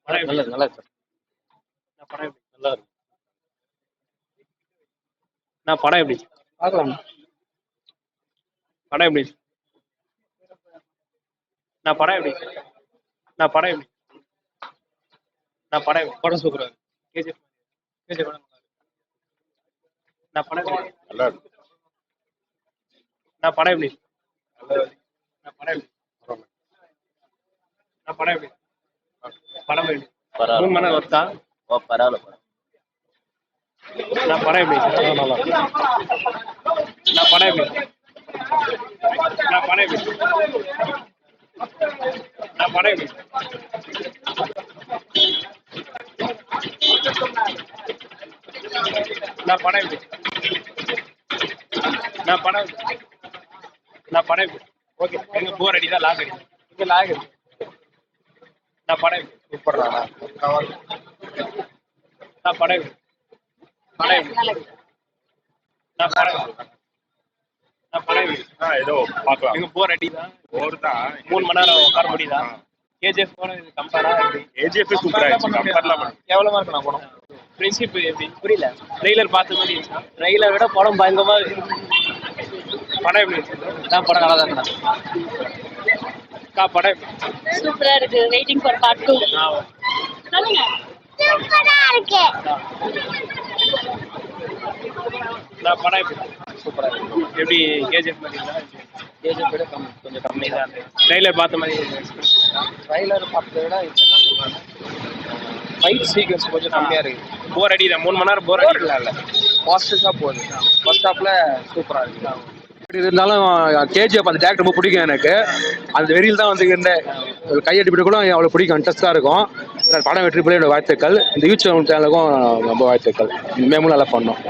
படம் எப்படி நல்லது நல்லா இருக்கு நான் படம் எப்படி நல்லா இருக்கு நான் படம் எப்படி பார்க்கலாம் படம் எப்படி நான் படம் எப்படி நான் படம் எப்படி நான் படம் எப்படி படம் சூப்பரா இருக்கு கேஜிஎஃப் கேஜிஎஃப் படம் நான் படம் எப்படி நல்லா இருக்கு நான் படம் எப்படி நான் படம் எப்படி நான் படம் எப்படி படம் எப்படி பரவாயில்ல 3 மணி நேரம் ஒருத்தா பரவாயில்ல நான் படம் எப்படி நல்லா நான் படம் எப்படி நான் படம் எப்படி நான் படம் எப்படி நான் படம் எப்படி நான் படம் நான் படம் எப்படி ஓகே எங்க போர் அடிதா லாக் அடி இங்க லாக் அடி நான் படம் எப்படி சூப்பர் நான் படம் எப்படி படம் எப்படி நான் படம் நான் படம் எப்படி ஏதோ பார்க்கலாம் எங்க போர் அடிதா ஒரு தான் 3 மணி நேரம் உட்கார முடியுதா கேஜிஎஃப் போன இது கம்பேரா எப்படி ஏஜிஎஃப் சூப்பரா இருந்துச்சு கம்பேர்லாம் பண்ண எவ்வளவு மார்க் நான் படம் ஃப்ரெண்ட்ஷிப் எப்படி புரியல ட்ரெய்லர் பார்த்த மாதிரி இருந்துச்சா ட்ரெய்லர் விட படம் பயங்கரமா இருக்கு படம் எப்படி இருந்துச்சு நான் படம் நல்லா தான் இருக்கேன் படம் எப்படி சூப்பரா இருக்கு வெயிட்டிங் ஃபார் பார்ட் 2 சொல்லுங்க சூப்பரா இருக்கு நான் படம் எப்படி சூப்பரா இருக்கு எப்படி கேஜிஎஃப் மாதிரி இருந்தா ஏஜிஎஃப் விட கொஞ்சம் கம்மி தான் ட்ரெய்லர் பார்த்த மாதிரி ட்ரைலர் பார்த்ததை விட இது என்ன சொல்றாங்க ஃபைட் சீக்வன்ஸ் கொஞ்சம் கம்மியா இருக்கு போர் அடிதா 3 மணி நேரம் போர் போர் அடிக்கல இல்லை பாசிட்டிவாக போகுது ஃபர்ஸ்ட் ஹாஃப்ல சூப்பரா இருக்கு எப்படி இருந்தாலும் கேஜிஎஃப் அந்த டேரக்டர் ரொம்ப பிடிக்கும் எனக்கு அந்த வெறியில் தான் வந்து இருந்தேன் கையெட்டிப்பிட்டு கூட அவ்வளோ பிடிக்கும் இன்ட்ரெஸ்டாக இருக்கும் படம் வெற்றி பெற வாழ்த்துக்கள் இந்த யூடியூப் சேனலுக்கும் ரொம்ப வாழ்த்துக்கள் மேலும் நல்லா பண்ணோம்